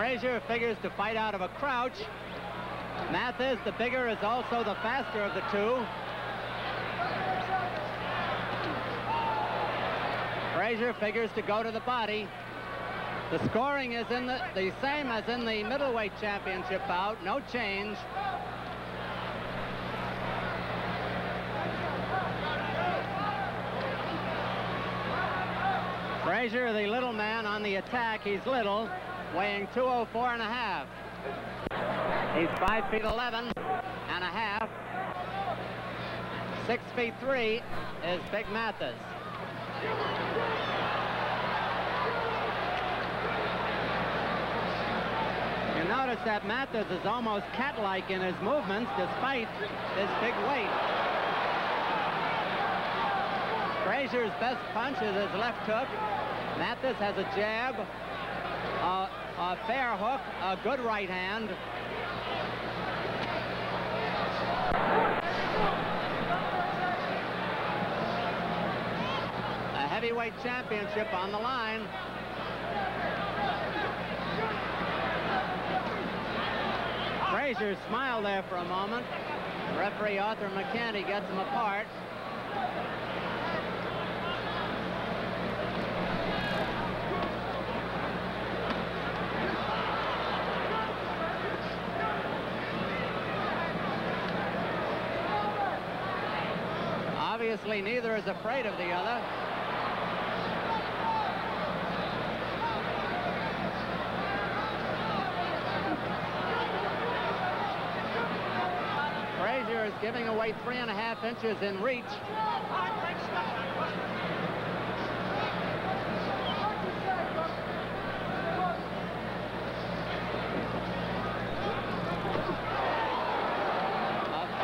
Frazier figures to fight out of a crouch. Mathis, the bigger, is also the faster of the two. Frazier figures to go to the body. The scoring is in the same as in the middleweight championship bout. No change. Frazier, the little man on the attack. He's little, weighing 204.5. He's 5'11" and a half. 6'3" is Big Mathis. You notice that Mathis is almost cat-like in his movements despite his big weight. Frazier's best punch is his left hook. Mathis has a jab, a fair hook, a good right hand. A heavyweight championship on the line. Frazier smiled there for a moment. Referee Arthur McCanty gets him apart. Obviously, neither is afraid of the other. Frazier is giving away 3.5 inches in reach. A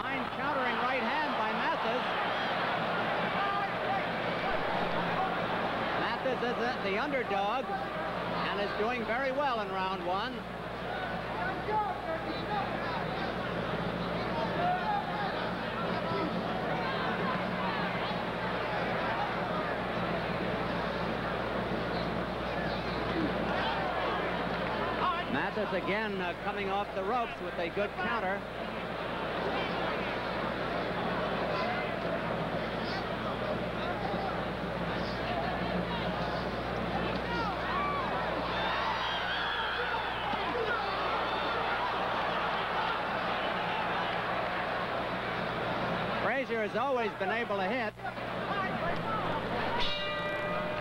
fine countering right hand by Mathis. Mathis is the underdog and is doing very well in round one. Mathis again coming off the ropes with a good counter. Frazier has always been able to hit.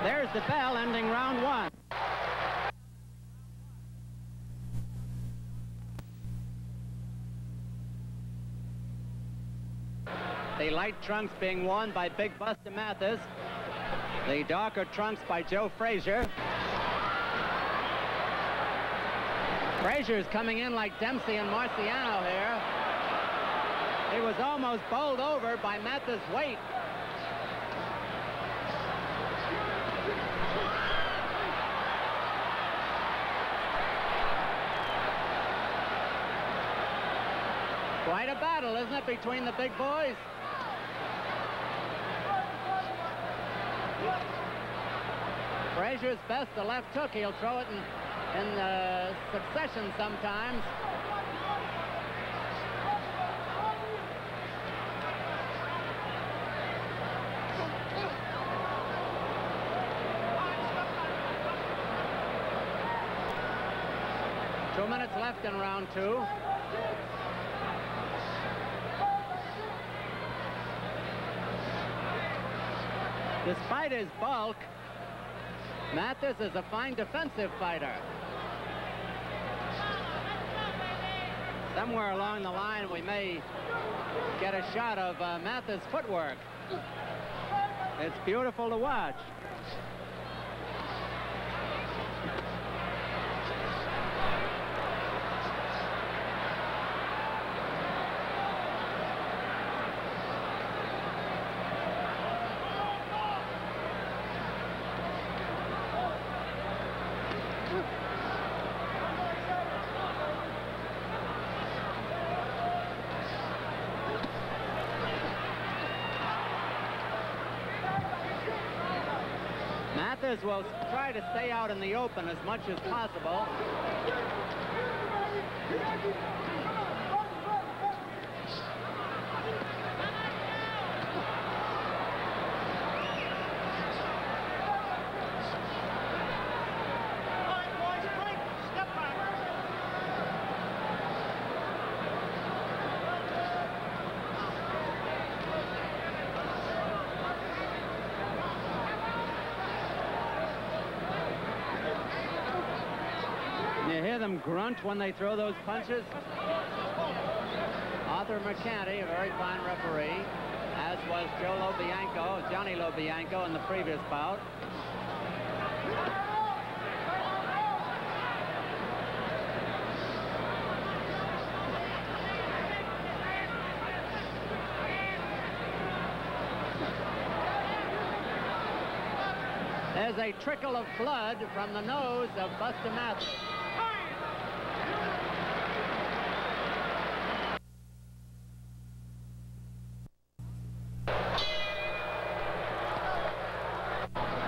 There's the bell ending round one. The light trunks being worn by Big Buster Mathis. The darker trunks by Joe Frazier. Frazier's coming in like Dempsey and Marciano here. He was almost bowled over by Mathis' weight. Quite a battle, isn't it, between the big boys? Frazier's best, the left hook. He'll throw it in succession sometimes. Two minutes left in round two. Despite his bulk, Mathis is a fine defensive fighter. Somewhere along the line, we may get a shot of Mathis' footwork. It's beautiful to watch. Mathis will try to stay out in the open as much as possible. You hear them grunt when they throw those punches? Arthur McCanty, a very fine referee, as was Johnny Lobianco in the previous bout. There's a trickle of blood from the nose of Buster Mathis.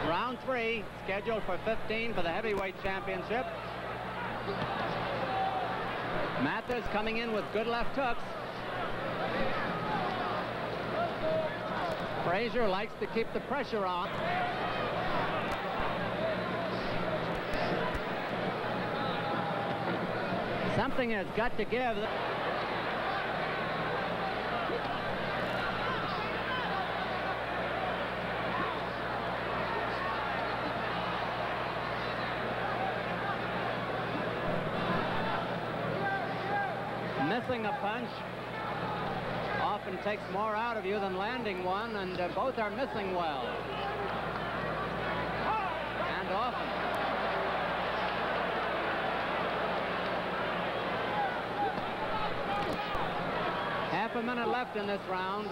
Round 3, scheduled for 15 for the heavyweight championship. Mathis coming in with good left hooks. Frazier likes to keep the pressure on. Something has got to give. Missing a punch often takes more out of you than landing one, and both are missing well. And often. Half a minute left in this round.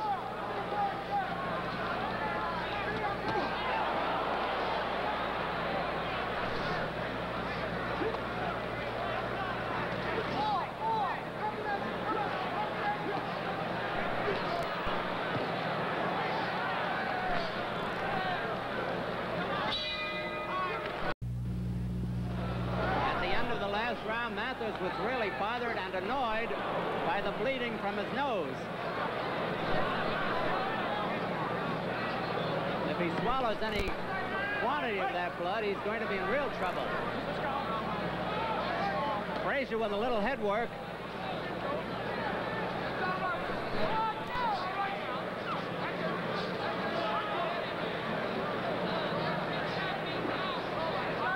Mathis was really bothered and annoyed by the bleeding from his nose. If he swallows any quantity of that blood, he's going to be in real trouble. Frazier with a little head work.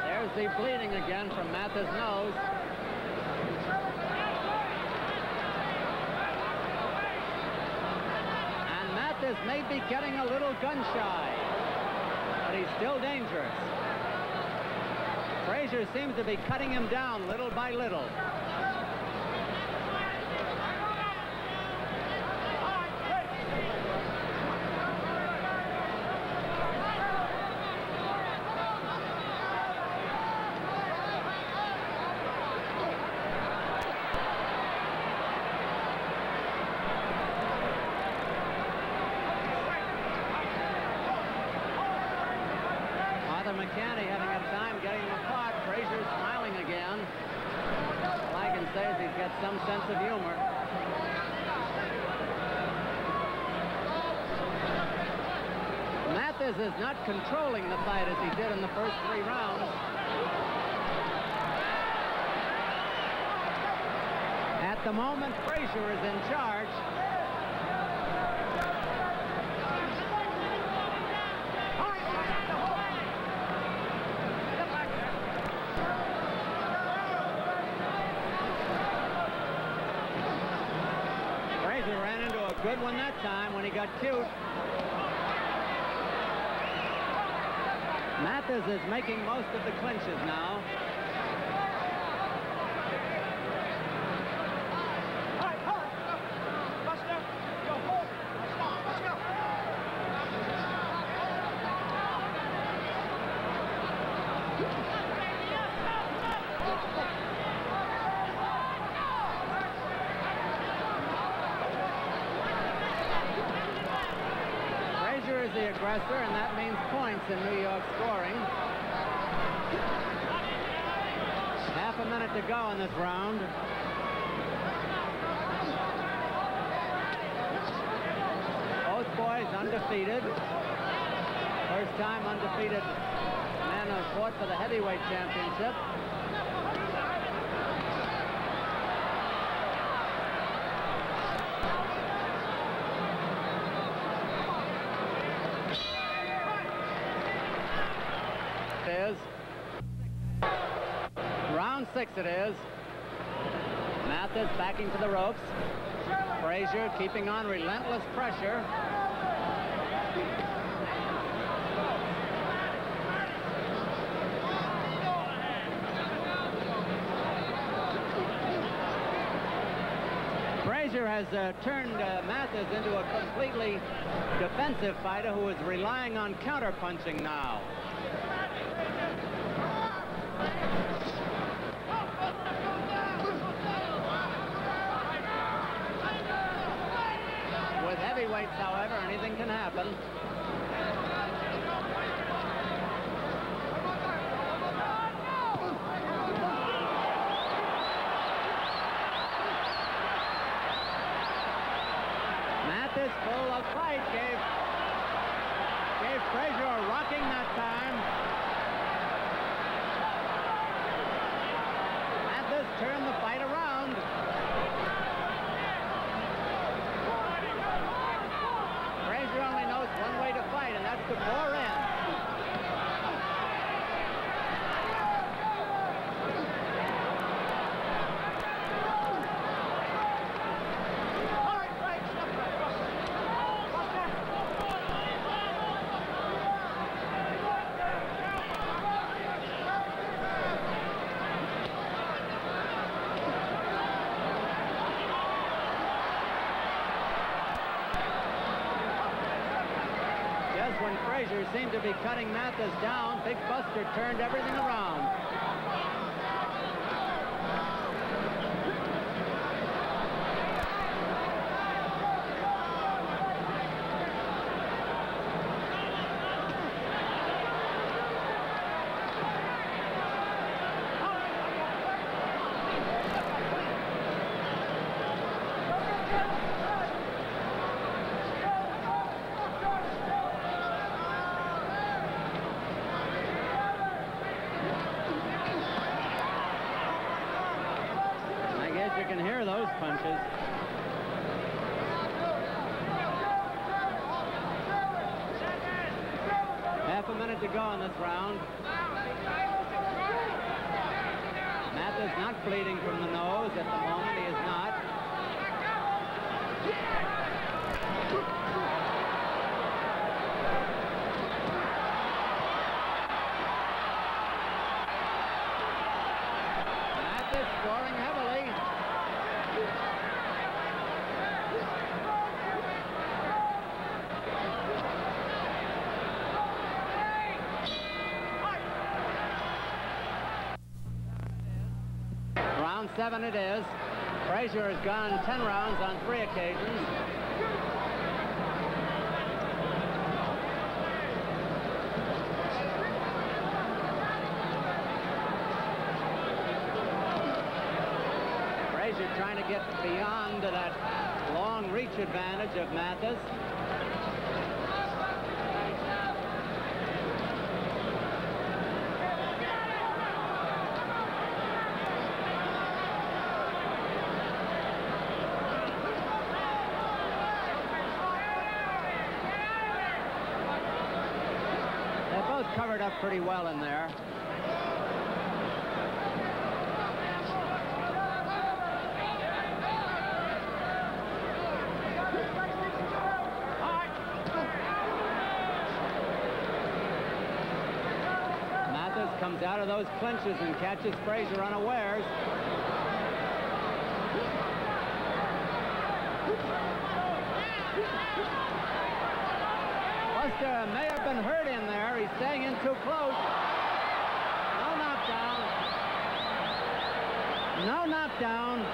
There's the bleeding again from Mathis' nose. Mathis may be getting a little gun-shy, but he's still dangerous. Frazier seems to be cutting him down little by little. McCanty having a time getting him apart. Frazier smiling again. All I can say is he's got some sense of humor. Mathis is not controlling the fight as he did in the first 3 rounds. At the moment, Frazier is in charge. Ran into a good one that time when he got cute. Mathis is making most of the clinches now. Is the aggressor, and that means points in New York scoring. Half a minute to go in this round. boys undefeated. First time undefeated men have fought for the heavyweight championship. It is. Round 6 it is. Mathis backing to the ropes. Frazier keeping on relentless pressure. Frazier has turned Mathis into a completely defensive fighter who is relying on counterpunching now. With heavyweights, however, anything can happen. Mathis, full of fight, gave Frazier a rocking that time. Mathis turned the fight around. Frazier only knows one way to fight, and that's to bore in. When Frazier seemed to be cutting Mathis down, Big Buster turned everything around. You can hear those punches. Half a minute to go in this round. Mathis not bleeding from the nose at the moment. He is not. Mathis scoring heavily. Round 7 it is. Frazier has gone 10 rounds on 3 occasions. Frazier trying to get beyond that long reach advantage of Mathis. Covered up pretty well in there. Mathis comes out of those clinches and catches Frazier unawares. Buster may have been hurt in there. He's staying in too close. No knockdown. No knockdown.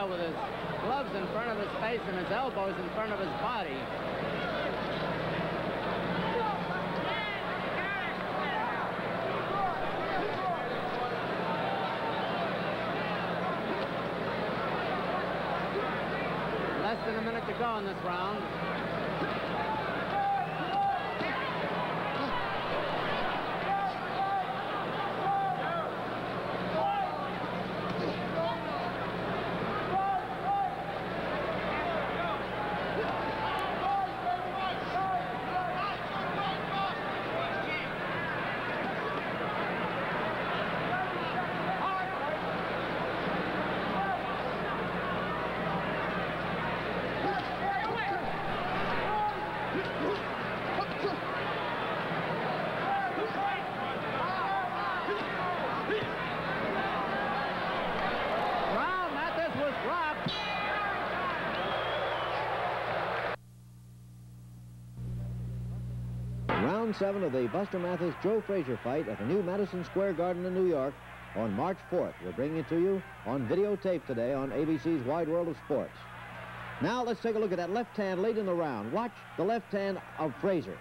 well with his gloves in front of his face and his elbows in front of his body. Less than a minute to go in this round. Round 7 of the Buster Mathis-Joe Frazier fight at the new Madison Square Garden in New York on March 4th. We're bringing it to you on videotape today on ABC's Wide World of Sports. Now let's take a look at that left hand late in the round. Watch the left hand of Frazier.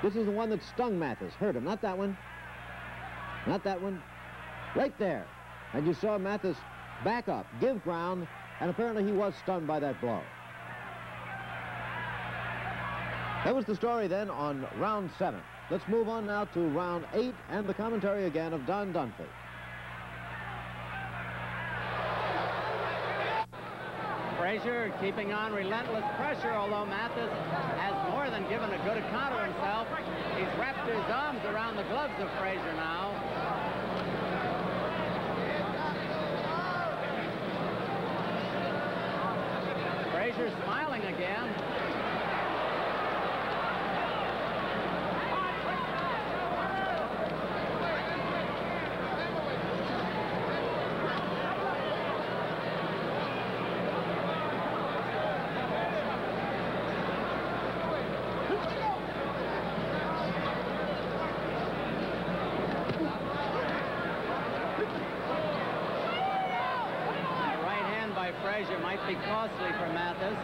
This is the one that stung Mathis, hurt him. Not that one. Not that one. Right there. And you saw Mathis back up, give ground, and apparently he was stunned by that blow. That was the story then on round 7. Let's move on now to round 8 and the commentary again of Don Dunphy. Frazier keeping on relentless pressure, although Mathis has more than given a good account of himself. He's wrapped his arms around the gloves of Frazier now. Frazier smiling again. Frazier might be costly for Mathis.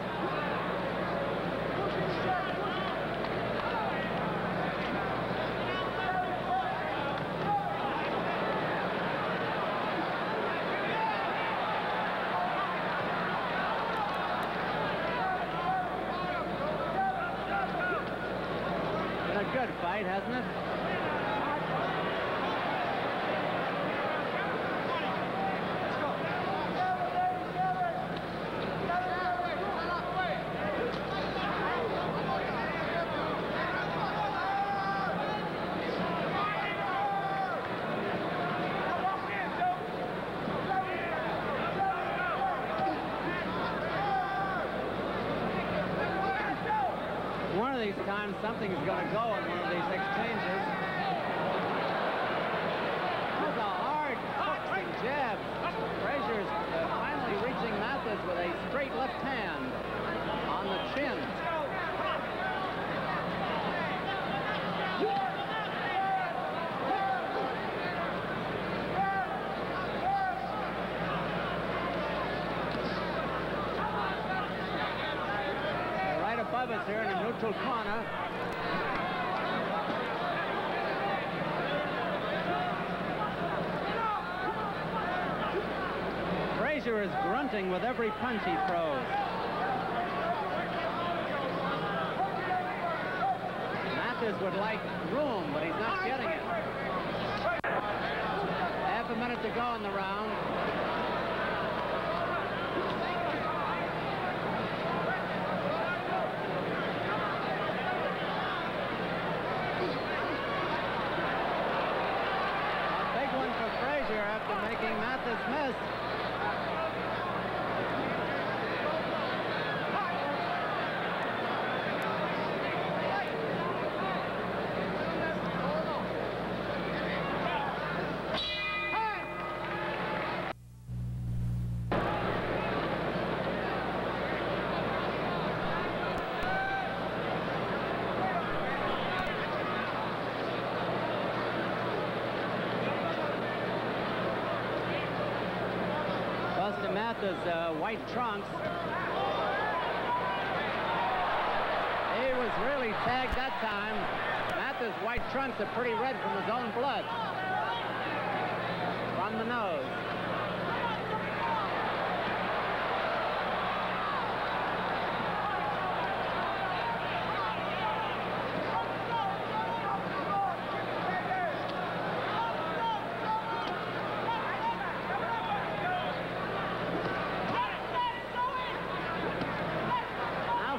Been a good fight, hasn't it? One of these times, something's going to go in one of these exchanges. Those are hard hooks and jabs. Frazier's finally reaching Mathis with a straight left hand on the chin. Above us here in the neutral corner. Frazier is grunting with every punch he throws. Mathis would like room, but he's not getting it. Half a minute to go in the round. After making Mathis miss. Mathis' white trunks. He was really tagged that time. Mathis' white trunks are pretty red from his own blood. From the nose.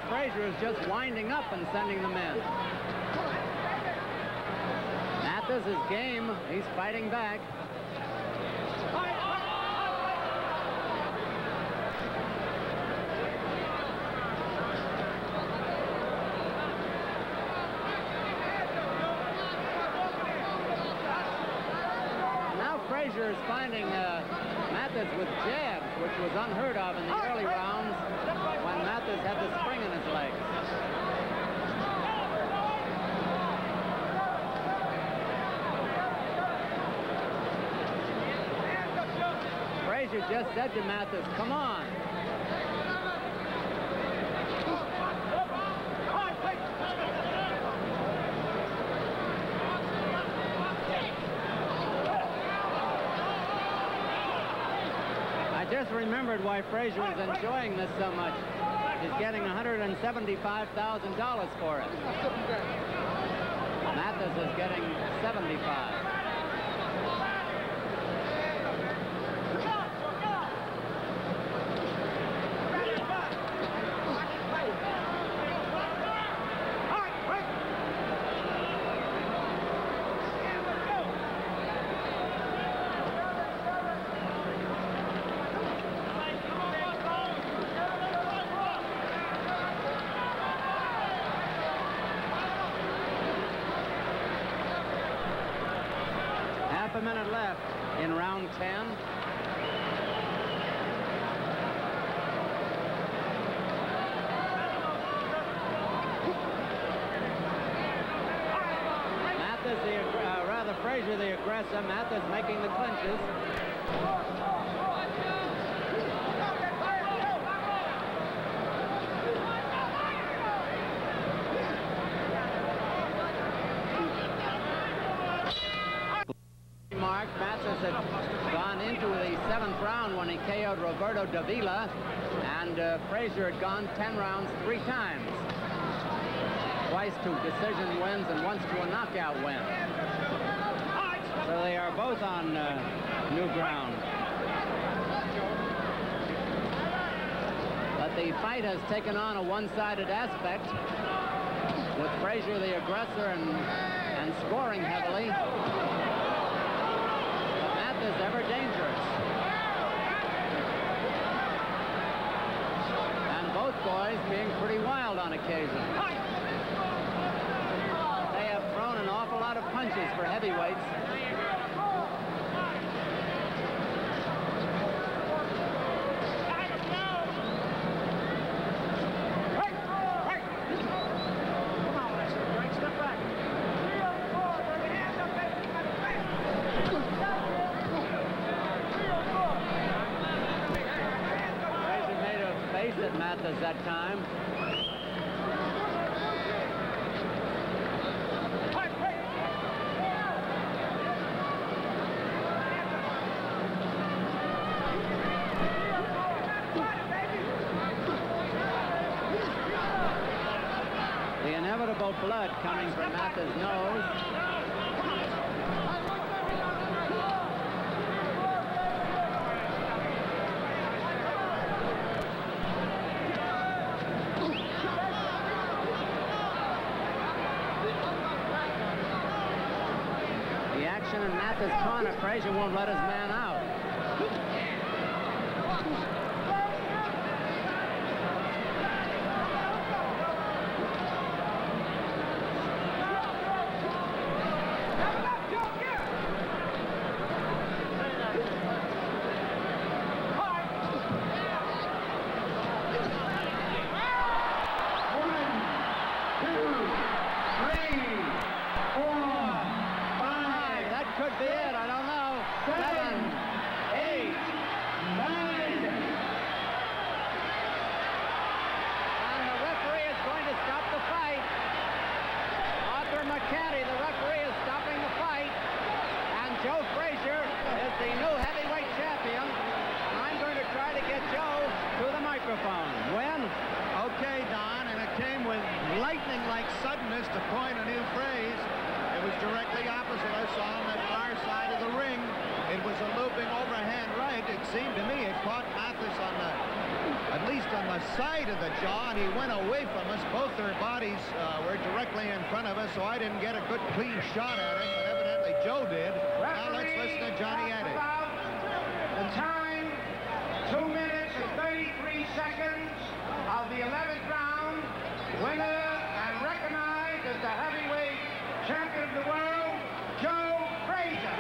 Frazier is just winding up and sending them in. Mathis is game. He's fighting back. Now Frazier is finding Mathis with jabs, which was unheard of in the early rounds when Mathis had the spring in his legs. Frazier just said to Mathis, come on. I just remembered why Frazier is enjoying this so much. He's getting $175,000 for it. Mathis is getting $75,000. Half a minute left in round 10. Mathis, rather Frazier the aggressor. Mathis making the clinches. Mathis had gone into the 7th round when he KO'd Roberto Davila, and Frazier had gone 10 rounds 3 times. Twice to decision wins and once to a knockout win. So they are both on new ground. But the fight has taken on a one-sided aspect, with Frazier the aggressor and scoring heavily. Is ever dangerous. And both boys being pretty wild on occasion. They have thrown an awful lot of punches for heavyweights. At Mathis that time. The inevitable blood coming from Mathis' nose. In Mathis' corner, Frazier won't let his man out. Could be it, I don't know. 7. lightning-like suddenness, to coin a new phrase. It was directly opposite us on the far side of the ring. It was a looping overhand right. It seemed to me it caught Mathis on the, at least on the side of the jaw, and he went away from us. Both their bodies were directly in front of us, so I didn't get a good clean shot at him, but evidently Joe did. Now let's listen to Johnny Addy. The time, 2 minutes and 33 seconds of the 11th round. Winner and recognized as the heavyweight champion of the world, Joe Frazier.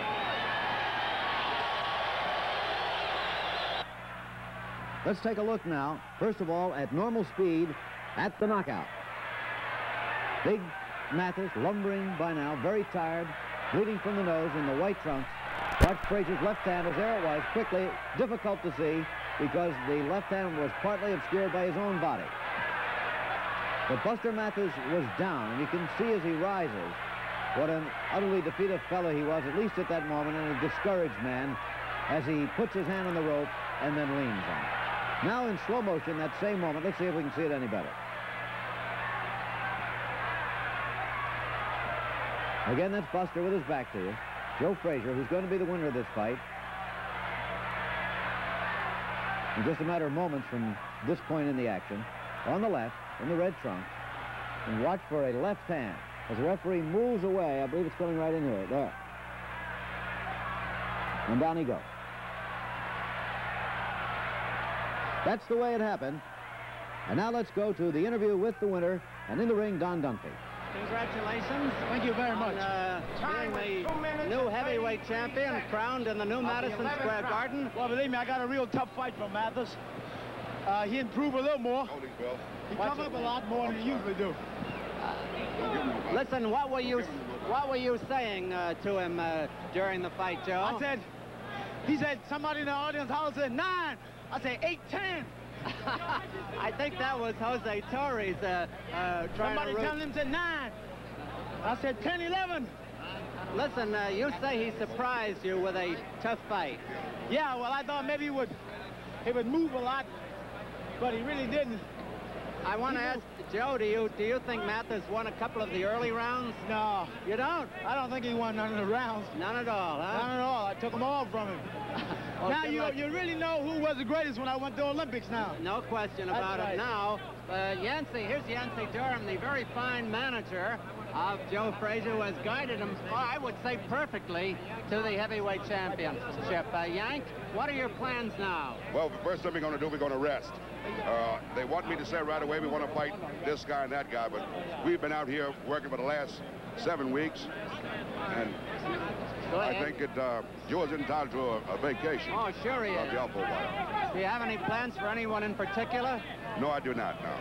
Let's take a look now, first of all, at normal speed at the knockout. Big Mathis, lumbering by now, very tired, bleeding from the nose in the white trunks. Watch Frazier's left hand, as there it was, quickly, difficult to see because the left hand was partly obscured by his own body. But Buster Mathis was down, and you can see as he rises what an utterly defeated fellow he was, at least at that moment, and a discouraged man as he puts his hand on the rope and then leans on it. Now in slow motion, that same moment, let's see if we can see it any better. Again, that's Buster with his back to you. Joe Frazier, who's going to be the winner of this fight. In just a matter of moments from this point in the action. On the left, in the red trunk. And watch for a left hand. As the referee moves away, I believe it's coming right in here. There. And down he goes. That's the way it happened. And now let's go to the interview with the winner. And in the ring, Don Dunphy. Congratulations. Thank you very much. Being the new heavyweight champion, crowned in the new Madison Square Garden. Well, believe me, I got a real tough fight from Mathis. He improved a little more. He come up a lot more than he usually do. Listen, what were you saying to him during the fight, Joe? He said, somebody in the audience holler said 9. I said 8, 10. I think that was Jose Torres trying Somebody to telling him to 9. I said 10, 11. Listen, you say he surprised you with a tough fight. Yeah, well, I thought maybe he would move a lot, but he really didn't. I want to ask Joe, do you think Mathis won a couple of the early rounds? No. You don't? I don't think he won none of the rounds. None at all, huh? None at all. I took them all from him. Well, now you really know who was the greatest when I went to the Olympics now. No question about it now. Here's Yancey Durham, the very fine manager of Joe Frazier, who has guided him, I would say perfectly, to the heavyweight championship. Yank, what are your plans now? Well, the first thing we're going to do, we're going to rest. They want me to say right away we want to fight this guy and that guy, but we've been out here working for the last 7 weeks, and I think Joe is entitled to a vacation. Oh, sure he is. I'll be out for a while. Do you have any plans for anyone in particular? No, I do not, no.